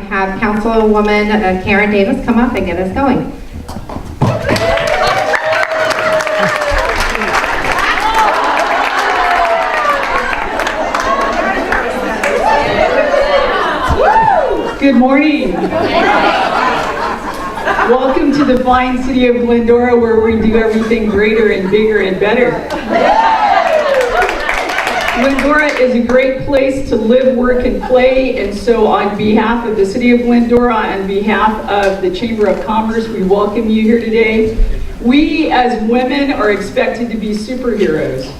have Councilwoman Karen Davis come up and get us going. Good morning. Welcome to the fine city of Glendora, where we do everything greater and bigger and better. Glendora is a great place to live, work, and play, and so on behalf of the city of Glendora, on behalf of the Chamber of Commerce, we welcome you here today. We as women are expected to be superheroes.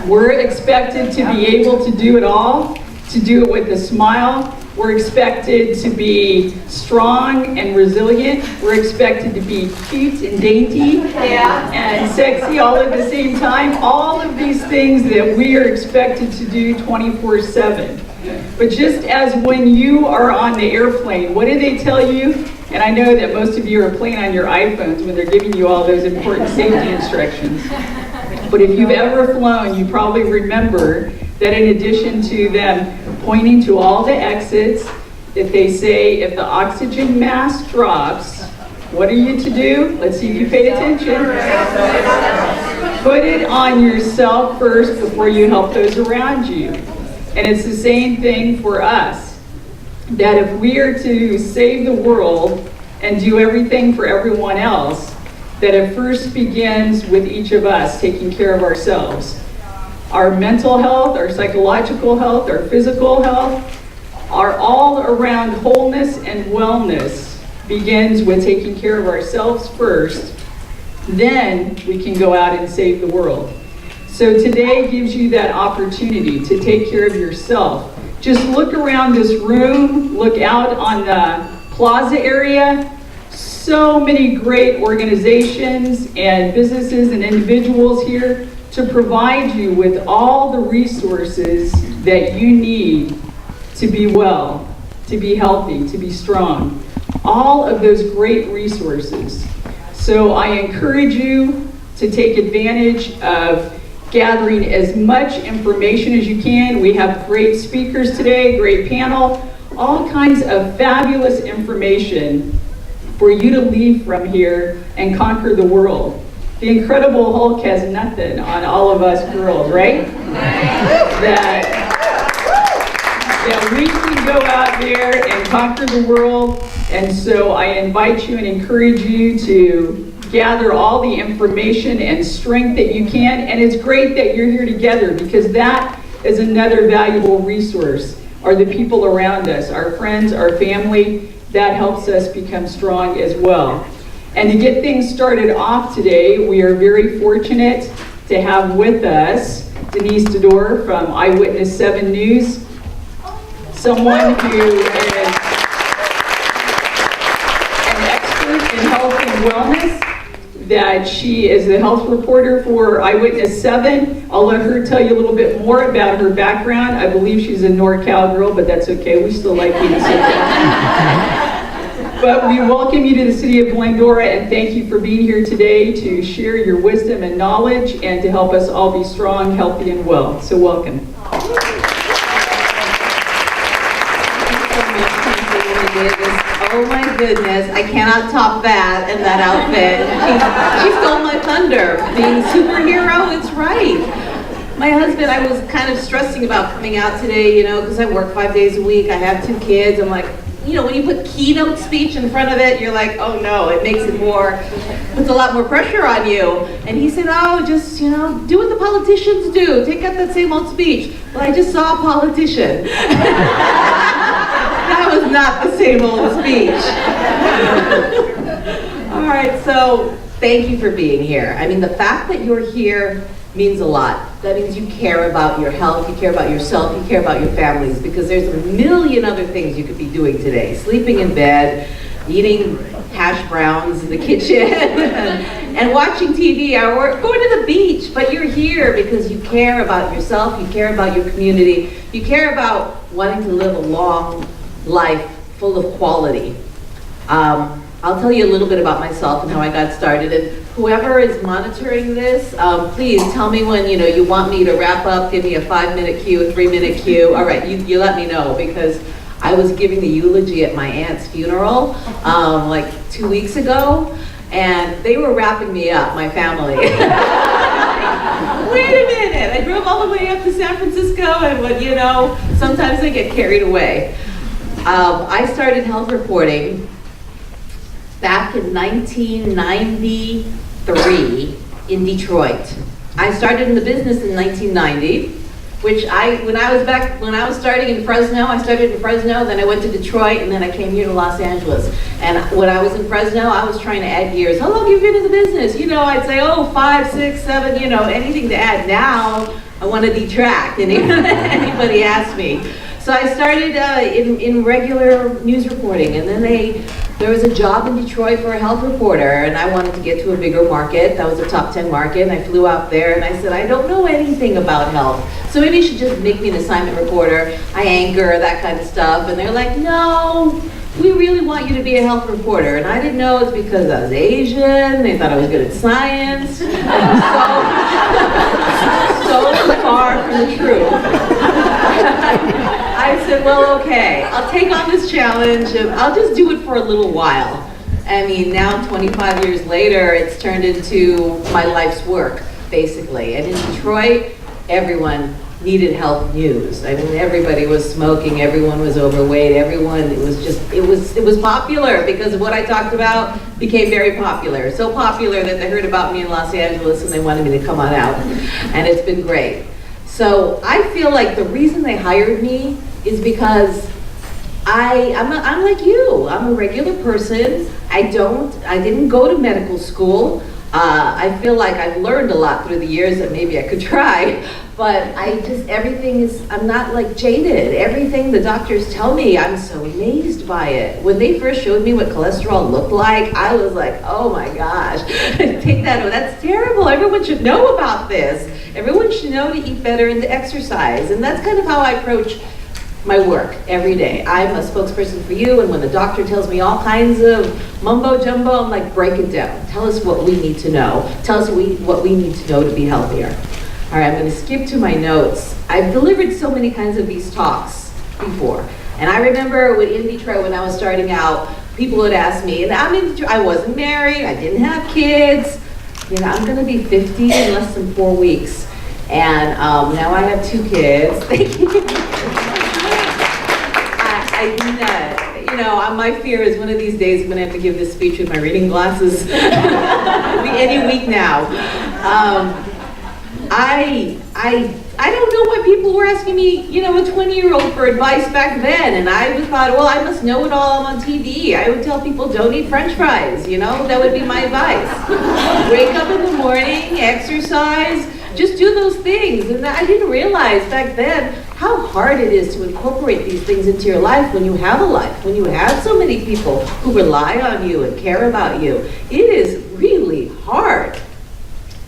We're expected to be able to do it all, to do it with a smile. We're expected to be strong and resilient. We're expected to be cute and dainty and sexy all at the same time. All of these things that we are expected to do 24/7. But just as when you are on the airplane, what do they tell you? And I know that most of you are playing on your iPhones when they're giving you all those important safety instructions. But if you've ever flown, you probably remember that in addition to them pointing to all the exits, that they say if the oxygen mask drops, what are you to do? Let's see if you paid attention. Put it on yourself first before you help those around you. And it's the same thing for us, that if we are to save the world and do everything for everyone else, that it first begins with each of us taking care of ourselves. Our mental health, our psychological health, our physical health, our all around wholeness and wellness begins with taking care of ourselves first. Then we can go out and save the world. So today gives you that opportunity to take care of yourself. Just look around this room, look out on the plaza area. So many great organizations and businesses and individuals here to provide you with all the resources that you need to be well, to be healthy, to be strong. All of those great resources. So I encourage you to take advantage of gathering as much information as you can. We have great speakers today, great panel, all kinds of fabulous information for you to leave from here and conquer the world. The Incredible Hulk has nothing on all of us girls, right? That we can go out there and conquer the world. And so I invite you and encourage you to gather all the information and strength that you can. And it's great that you're here together, because that is another valuable resource, are the people around us, our friends, our family. That helps us become strong as well. And to get things started off today, we are very fortunate to have with us Denise Dador from Eyewitness 7 News, someone who is an expert in health and wellness, that she is the health reporter for Eyewitness 7. I'll let her tell you a little bit more about her background. I believe she's a NorCal girl, but that's okay. We still like you to say that. But we welcome you to the city of Glendora, and thank you for being here today to share your wisdom and knowledge and to help us all be strong, healthy, and well. So welcome. Oh my goodness, I cannot top that and that outfit. She stole my thunder. Being superhero, it's right. My husband, I was kind of stressing about coming out today, because I work 5 days a week. I have 2 kids. I'm like, when you put keynote speech in front of it, you're like, oh no, it makes it puts a lot more pressure on you. And he said, oh, just, do what the politicians do. Take out that same old speech. Well, I just saw a politician. That was not the same old speech. All right, so thank you for being here. I mean, the fact that you're here means a lot. That means you care about your health, you care about yourself, you care about your families, because there's a million other things you could be doing today. Sleeping in bed, eating hash browns in the kitchen, and watching TV, or going to the beach. But you're here because you care about yourself, you care about your community, you care about wanting to live a long life full of quality. I'll tell you a little bit about myself and how I got started. And whoever is monitoring this, please tell me when you want me to wrap up. Give me a 5-minute cue, a 3-minute cue. All right, you let me know, because I was giving the eulogy at my aunt's funeral like 2 weeks ago, and they were wrapping me up, my family. Wait a minute, I drove all the way up to San Francisco, and you know, sometimes I get carried away. I started health reporting back in 1993 in Detroit. I started in the business in 1990, which when I was starting in Fresno, I started in Fresno, then I went to Detroit, and then I came here to Los Angeles. And when I was in Fresno, I was trying to add years. How long have you been in the business? You know, I'd say, oh, 5, 6, 7, you know, anything to add. Now, I want to detract, and anybody asks me. So I started in regular news reporting, and then there was a job in Detroit for a health reporter, and I wanted to get to a bigger market. That was a top 10 market, and I flew out there, and I said, I don't know anything about health, so maybe you should just make me an assignment reporter. I anchor, that kind of stuff, and they're like, no, we really want you to be a health reporter. And I didn't know it's because I was Asian, they thought I was good at science, so far from the truth. I said, well, okay, I'll take on this challenge and I'll just do it for a little while. I mean, now 25 years later, it's turned into my life's work, basically. And in Detroit, everyone needed health news. I mean, everybody was smoking, everyone was overweight, it was popular because of what I talked about became very popular. So popular that they heard about me in Los Angeles and they wanted me to come on out. And it's been great. So I feel like the reason they hired me is because I'm like you. I'm a regular person. I didn't go to medical school. I feel like I've learned a lot through the years that maybe I could try, but I'm not like jaded. Everything the doctors tell me, I'm so amazed by it. When they first showed me what cholesterol looked like, I was like, oh my gosh, that's terrible. Everyone should know about this. Everyone should know to eat better and to exercise. And that's kind of how I approach my work every day. I'm a spokesperson for you, and when the doctor tells me all kinds of mumbo jumbo, I'm like, break it down. Tell us what we need to know. Tell us what we need to know to be healthier. All right, I'm going to skip to my notes. I've delivered so many kinds of these talks before. And I remember in Detroit when I was starting out, people would ask me, and I wasn't married, I didn't have kids. You know, I'm going to be 50 in less than 4 weeks. And now I have 2 kids. Thank you. You know, my fear is one of these days I'm going to have to give this speech with my reading glasses. It'll be any week now. I don't know why people were asking me, you know, a 20-year-old for advice back then, and I thought, well, I must know it all. I'm on TV. I would tell people, don't eat French fries, you know, that would be my advice. Wake up in the morning, exercise, just do those things. And I didn't realize back then how hard it is to incorporate these things into your life when you have a life, when you have so many people who rely on you and care about you. It is really hard.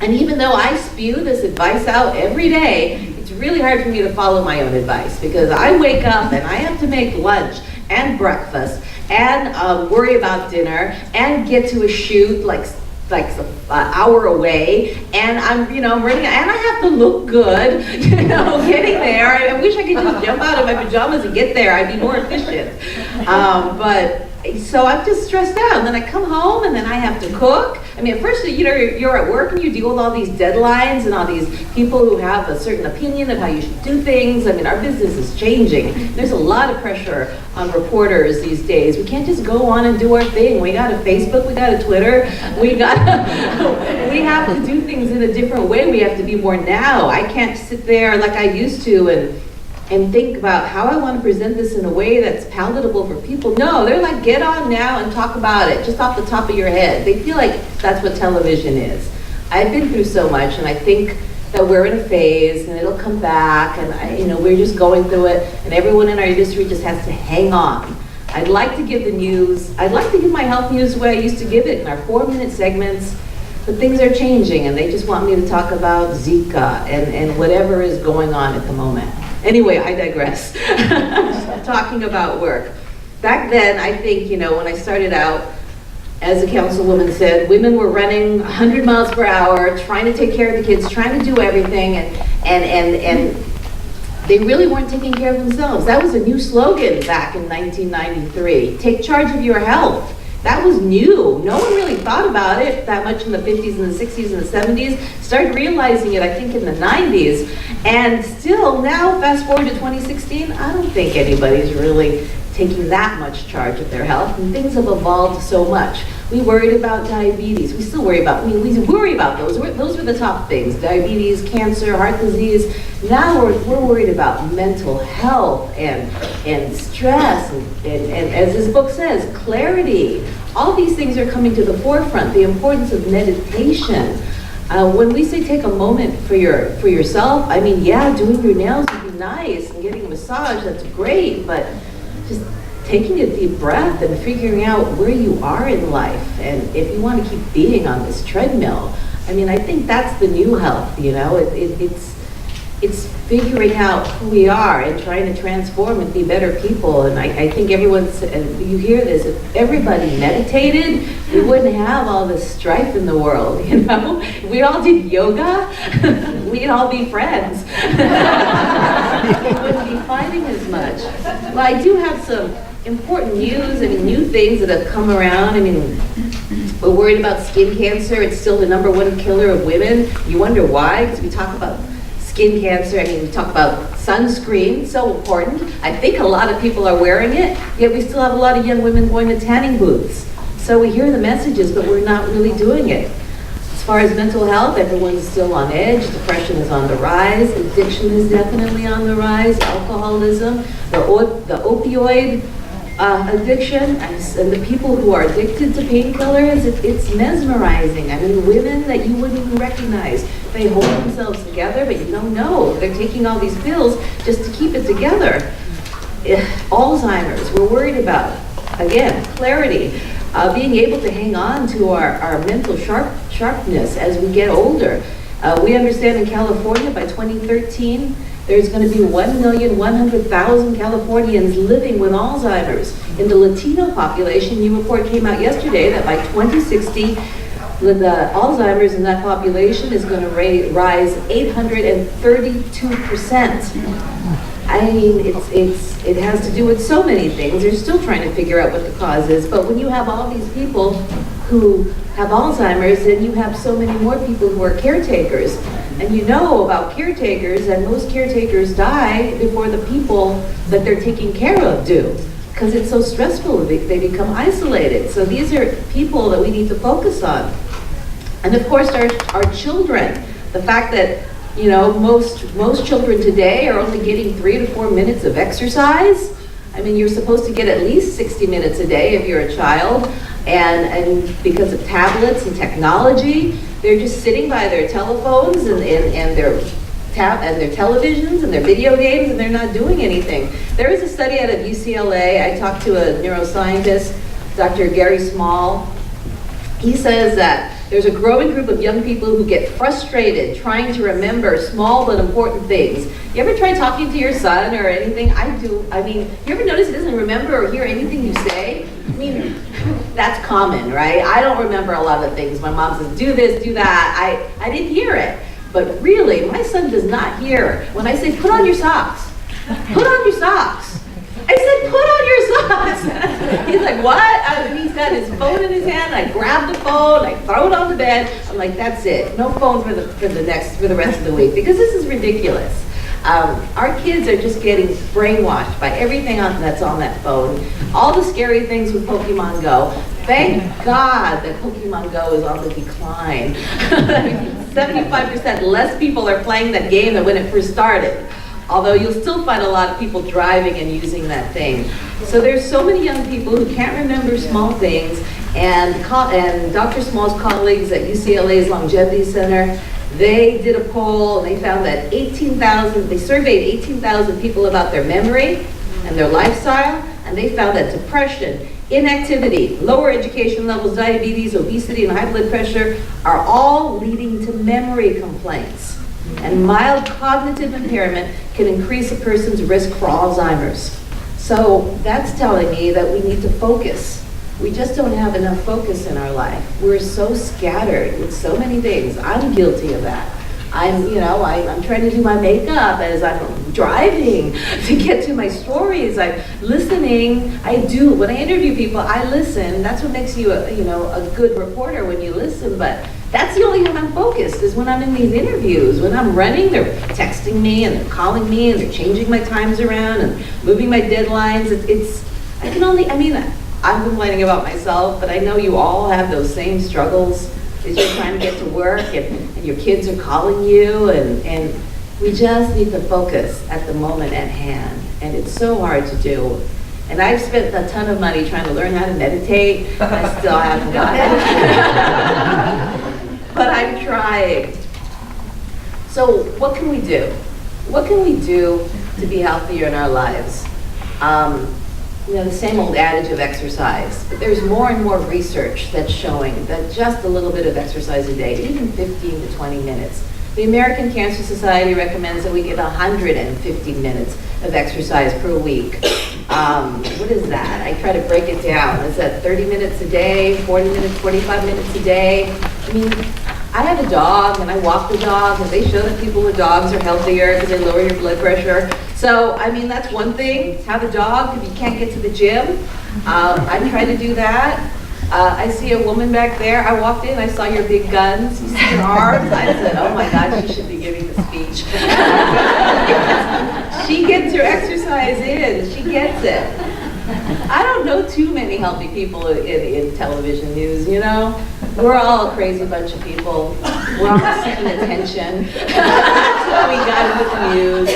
And even though I spew this advice out every day, it's really hard for me to follow my own advice because I wake up and I have to make lunch and breakfast and worry about dinner and get to a shoot like an hour away, and I'm running, and I have to look good, getting there. I wish I could just jump out of my pajamas and get there. I'd be more efficient. So I'm just stressed out, and then I come home, and then I have to cook. I mean, at first, you're at work, and you deal with all these deadlines and all these people who have a certain opinion of how you should do things. I mean, our business is changing. There's a lot of pressure on reporters these days. We can't just go on and do our thing. We got a Facebook, we got a Twitter, we have to do things in a different way. We have to be more now. I can't sit there like I used to and think about how I want to present this in a way that's palatable for people. No, they're like, get on now and talk about it, just off the top of your head. They feel like that's what television is. I've been through so much, and I think that we're in a phase, and it'll come back, and we're just going through it, and everyone in our industry just has to hang on. I'd like to give the news, I'd like to give my health news the way I used to give it in our 4-minute segments, but things are changing, and they just want me to talk about Zika and whatever is going on at the moment. Anyway, I digress. Talking about work. Back then, I think, when I started out, as the councilwoman said, women were running 100 miles per hour, trying to take care of the kids, trying to do everything, and they really weren't taking care of themselves. That was a new slogan back in 1993. Take charge of your health. That was new. No one really thought about it that much in the 50s and the 60s and the 70s. Started realizing it, I think, in the 90s. And still now, fast forward to 2016, I don't think anybody's really taking that much charge of their health. And things have evolved so much. We worried about diabetes. We still worry about, we worry about those. Those were the top things. Diabetes, cancer, heart disease. Now we're worried about mental health and stress and as this book says, clarity. All these things are coming to the forefront. The importance of meditation. When we say take a moment for yourself, I mean, yeah, doing your nails would be nice and getting a massage, that's great, but just taking a deep breath and figuring out where you are in life, and if you want to keep being on this treadmill, I mean, I think that's the new health, you know, it's figuring out who we are and trying to transform and be better people. And I think everyone's, and you hear this, if everybody meditated, we wouldn't have all this strife in the world, you know? If we all did yoga, we'd all be friends. We wouldn't be fighting as much. Well, I do have some important news, I mean, new things that have come around. I mean, we're worried about skin cancer. It's still the #1 killer of women. You wonder why? Because we talk about skin cancer. I mean, we talk about sunscreen, so important. I think a lot of people are wearing it, yet we still have a lot of young women going to tanning booths. So we hear the messages, but we're not really doing it. As far as mental health, everyone's still on edge. Depression is on the rise. Addiction is definitely on the rise. Alcoholism, the opioid addiction, and the people who are addicted to painkillers, it's mesmerizing. I mean, women that you wouldn't even recognize, they hold themselves together, but you don't know. They're taking all these pills just to keep it together. Alzheimer's, we're worried about. Again, clarity. Being able to hang on to our mental sharpness as we get older. We understand in California by 2013, there's going to be 1,100,000 Californians living with Alzheimer's. In the Latino population, a new report came out yesterday that by 2060, the Alzheimer's in that population is going to rise 832%. I mean, it has to do with so many things. They're still trying to figure out what the cause is, but when you have all these people who have Alzheimer's, then you have so many more people who are caretakers. And you know about caretakers, and most caretakers die before the people that they're taking care of do, because it's so stressful, they become isolated. So these are people that we need to focus on. And of course, our children, the fact that, you know, most children today are only getting 3 to 4 minutes of exercise. I mean, you're supposed to get at least 60 minutes a day if you're a child, and because of tablets and technology, they're just sitting by their telephones and their televisions and their video games, and they're not doing anything. There is a study out of UCLA. I talked to a neuroscientist, Dr. Gary Small. He says that there's a growing group of young people who get frustrated trying to remember small but important things. You ever try talking to your son or anything? I do. I mean, you ever notice he doesn't remember or hear anything you say? I mean, that's common, right? I don't remember a lot of things. My mom says, do this, do that. I didn't hear it. But really, my son does not hear when I say, put on your socks. Put on your socks. I said, put on your socks. He's like, what? And he's got his phone in his hand. I grab the phone, I throw it on the bed. I'm like, that's it. No phone for the rest of the week, because this is ridiculous. Our kids are just getting brainwashed by everything that's on that phone. All the scary things with Pokemon Go. Thank God that Pokemon Go is on the decline. 75% less people are playing that game than when it first started. Although you'll still find a lot of people driving and using that thing. So there's so many young people who can't remember small things, and Dr. Small's colleagues at UCLA's Longevity Center, they did a poll, and they found that they surveyed 18,000 people about their memory and their lifestyle, and they found that depression, inactivity, lower education levels, diabetes, obesity, and high blood pressure are all leading to memory complaints. And mild cognitive impairment can increase a person's risk for Alzheimer's. So that's telling me that we need to focus. We just don't have enough focus in our life. We're so scattered with so many things. I'm guilty of that. I'm trying to do my makeup as I'm driving to get to my stories. I'm listening. When I interview people, I listen. That's what makes you a good reporter, when you listen. But that's the only time I'm focused, is when I'm in these interviews. When I'm running, they're texting me and they're calling me and they're changing my times around and moving my deadlines. I'm complaining about myself, but I know you all have those same struggles as you're trying to get to work and your kids are calling you, and we just need to focus at the moment at hand. And it's so hard to do. And I've spent a ton of money trying to learn how to meditate. I still haven't got it. But I'm trying. So what can we do? What can we do to be healthier in our lives? The same old adage of exercise, but there's more and more research that's showing that just a little bit of exercise a day, even 15 to 20 minutes. The American Cancer Society recommends that we get 150 minutes of exercise per week. What is that? I try to break it down. Is that 30 minutes a day, 40 minutes, 45 minutes a day? I have a dog and I walk the dog, and they show that people with dogs are healthier because they lower your blood pressure. So, that's one thing, have a dog if you can't get to the gym. I try to do that. I see a woman back there. I walked in, I saw your big guns, you see your arms. I said, oh my God, she should be giving the speech. She gets her exercise in, she gets it. I don't know too many healthy people in television news, We're all a crazy bunch of people. We're all seeking attention. So we got into the news.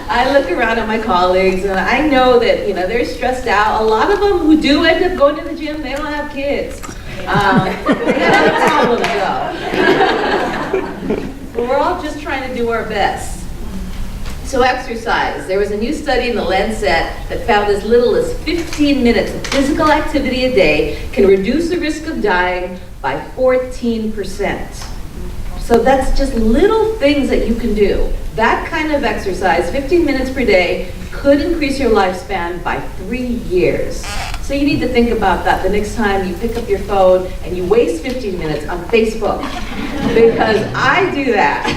I look around at my colleagues and I know that, they're stressed out. A lot of them who do end up going to the gym, they don't have kids. They got other problems though. But we're all just trying to do our best. So exercise. There was a new study in the Lancet that found as little as 15 minutes of physical activity a day can reduce the risk of dying by 14%. So that's just little things that you can do. That kind of exercise, 15 minutes per day, could increase your lifespan by 3 years. So you need to think about that the next time you pick up your phone and you waste 15 minutes on Facebook. Because I do that.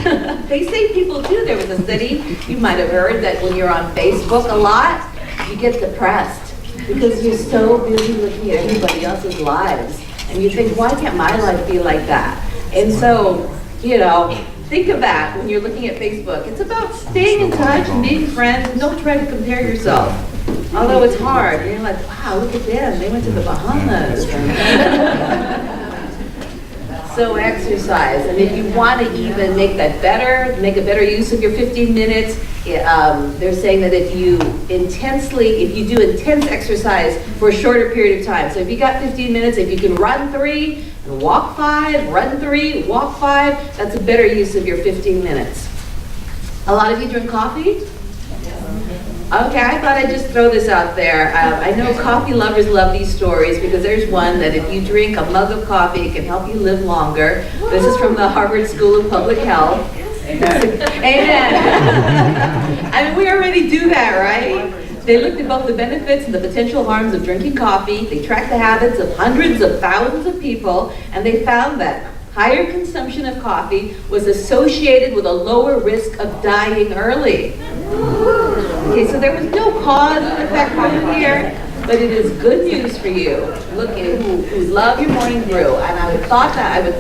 They say people do. There was a study, you might have heard, that when you're on Facebook a lot, you get depressed because you're so busy looking at everybody else's lives. And you think, why can't my life be like that? And so, think of that when you're looking at Facebook. It's about staying in touch and being friends, and don't try to compare yourself. Although it's hard. You're like, wow, look at them. They went to the Bahamas. So exercise. And if you want to even make that better, make a better use of your 15 minutes, they're saying that if you do intense exercise for a shorter period of time. So if you got 15 minutes, if you can run 3 and walk 5, run 3, walk 5, that's a better use of your 15 minutes. A lot of you drink coffee? Okay, I thought I'd just throw this out there. I know coffee lovers love these stories because there's one that if you drink a mug of coffee, it can help you live longer. This is from the Harvard School of Public Health. Amen. Amen. We already do that, right? They looked at both the benefits and the potential harms of drinking coffee. They tracked the habits of hundreds of thousands of people, and they found that higher consumption of coffee was associated with a lower risk of dying early. Okay, so there was no cause and effect problem here, but it is good news for you. Look at who love your morning brew, and I would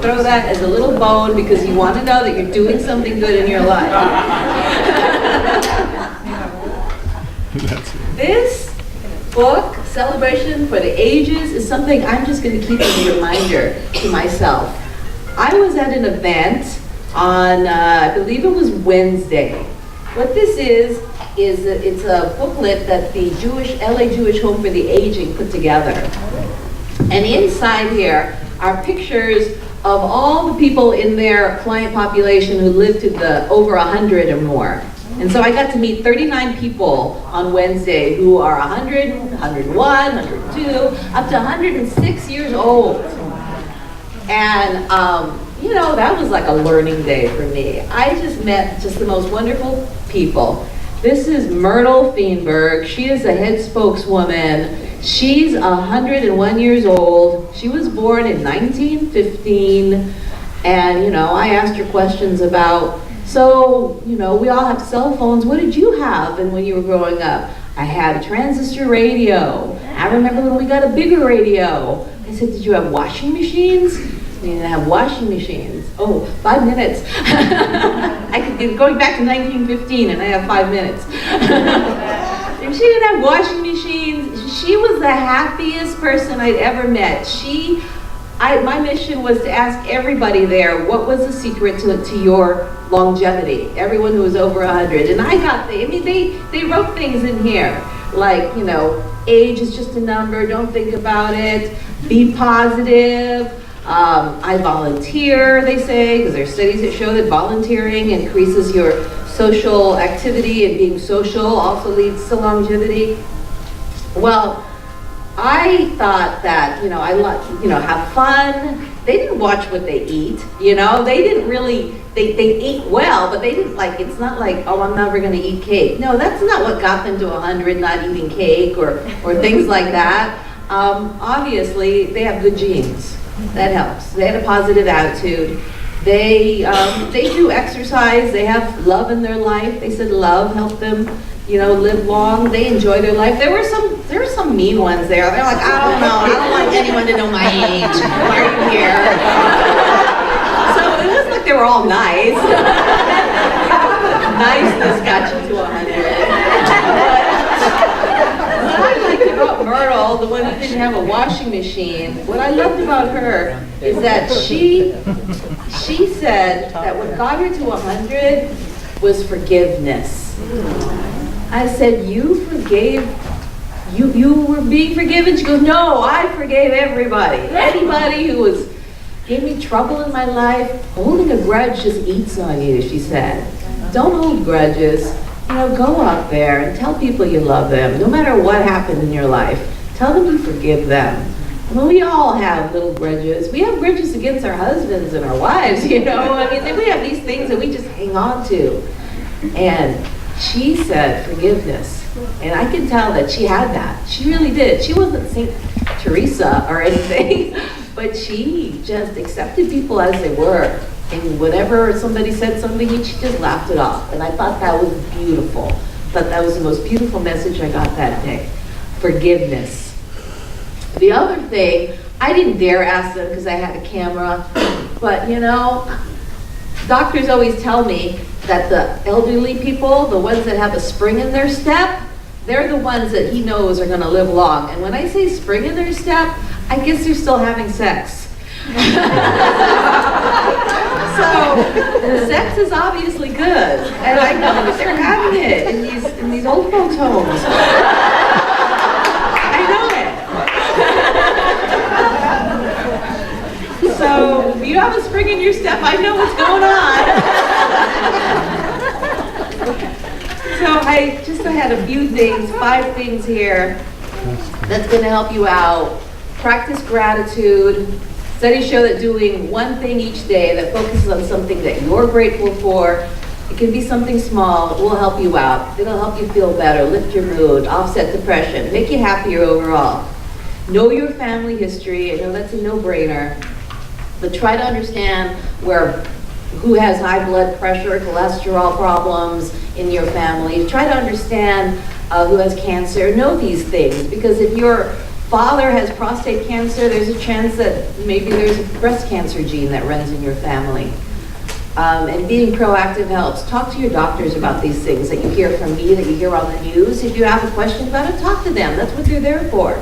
throw that as a little bone because you want to know that you're doing something good in your life. This book, Celebration for the Ages, is something I'm just going to keep as a reminder to myself. I was at an event on, I believe it was Wednesday. What this is it's a booklet that the LA Jewish Home for the Aging put together. And inside here are pictures of all the people in their client population who lived to the over 100 or more. And so I got to meet 39 people on Wednesday who are 100, 101, 102, up to 106 years old. And, that was like a learning day for me. I just met the most wonderful people. This is Myrtle Feenberg. She is the head spokeswoman. She's 101 years old. She was born in 1915. And, you know, I asked her questions about, so, you know, we all have cell phones. What did you have when you were growing up? I had a transistor radio. I remember when we got a bigger radio. I said, did you have washing machines? We didn't have washing machines. Oh, 5 minutes. I could be going back to 1915 and I have 5 minutes. If she didn't have washing machines, she was the happiest person I'd ever met. My mission was to ask everybody there, what was the secret to your longevity? Everyone who was over 100. And they wrote things in here, like, you know, age is just a number, don't think about it, be positive. I volunteer, they say, because there are studies that show that volunteering increases your social activity, and being social also leads to longevity. Well, I thought that, you know, have fun. They didn't watch what they eat, you know, they didn't really, they ate well, but they didn't it's not like, oh, I'm never gonna eat cake. No, that's not what got them to 100, not eating cake or things like that. Obviously, they have good genes. That helps. They had a positive attitude. They do exercise. They have love in their life. They said love helped them, you know, live long. They enjoy their life. There were some mean ones there. They're like, I don't know. I don't want anyone to know my age. Why are you here? So it wasn't like they were all nice. Niceness got you to 100. What I liked about Myrtle, the one that didn't have a washing machine, what I loved about her is that she said that what got her to 100 was forgiveness. I said, you forgave, you were being forgiven? She goes, no, I forgave everybody. Anybody who gave me trouble in my life, holding a grudge just eats on you, she said. Don't hold grudges. You know, go out there and tell people you love them, no matter what happened in your life. Tell them you forgive them. Well, we all have little grudges. We have grudges against our husbands and our wives, you know. I mean, we have these things that we just hang on to. And she said forgiveness. And I can tell that she had that. She really did. She wasn't Saint Teresa or anything, but she just accepted people as they were. And whenever somebody said something, she just laughed it off. And I thought that was beautiful. I thought that was the most beautiful message I got that day. Forgiveness. The other thing, I didn't dare ask them because I had a camera, but you know, doctors always tell me that the elderly people, the ones that have a spring in their step, they're the ones that he knows are going to live long. And when I say spring in their step, I guess they're still having sex. So, sex is obviously good, and I know that they're having it in these old folks' homes. I know it. So, if you have a spring in your step, I know what's going on. So, I had a few things, 5 things here that's going to help you out. Practice gratitude. Studies show that doing one thing each day that focuses on something that you're grateful for, it can be something small, it will help you out. It'll help you feel better, lift your mood, offset depression, make you happier overall. Know your family history. I know that's a no-brainer, but try to understand who has high blood pressure, cholesterol problems in your family. Try to understand who has cancer. Know these things, because if your father has prostate cancer, there's a chance that maybe there's a breast cancer gene that runs in your family. And being proactive helps. Talk to your doctors about these things that you hear from me, that you hear on the news. If you have a question about it, talk to them. That's what they're there for.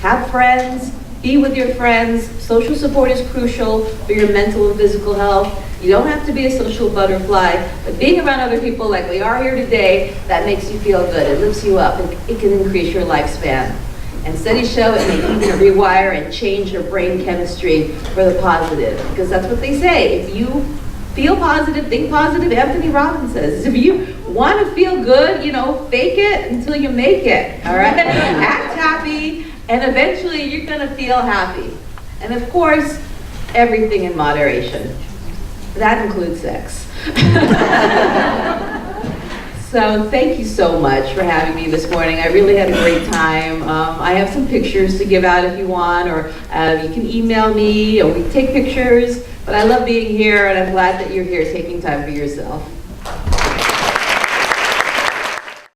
Have friends, be with your friends. Social support is crucial for your mental and physical health. You don't have to be a social butterfly, but being around other people like we are here today, that makes you feel good. It lifts you up. It can increase your lifespan. And studies show it may even rewire and change your brain chemistry for the positive, because that's what they say. If you feel positive, think positive. Anthony Robbins says, if you want to feel good, you know, fake it until you make it, all right? Act happy, and eventually you're going to feel happy. And of course, everything in moderation. That includes sex. So thank you so much for having me this morning. I really had a great time. I have some pictures to give out if you want, or you can email me, or we can take pictures. But I love being here, and I'm glad that you're here taking time for yourself.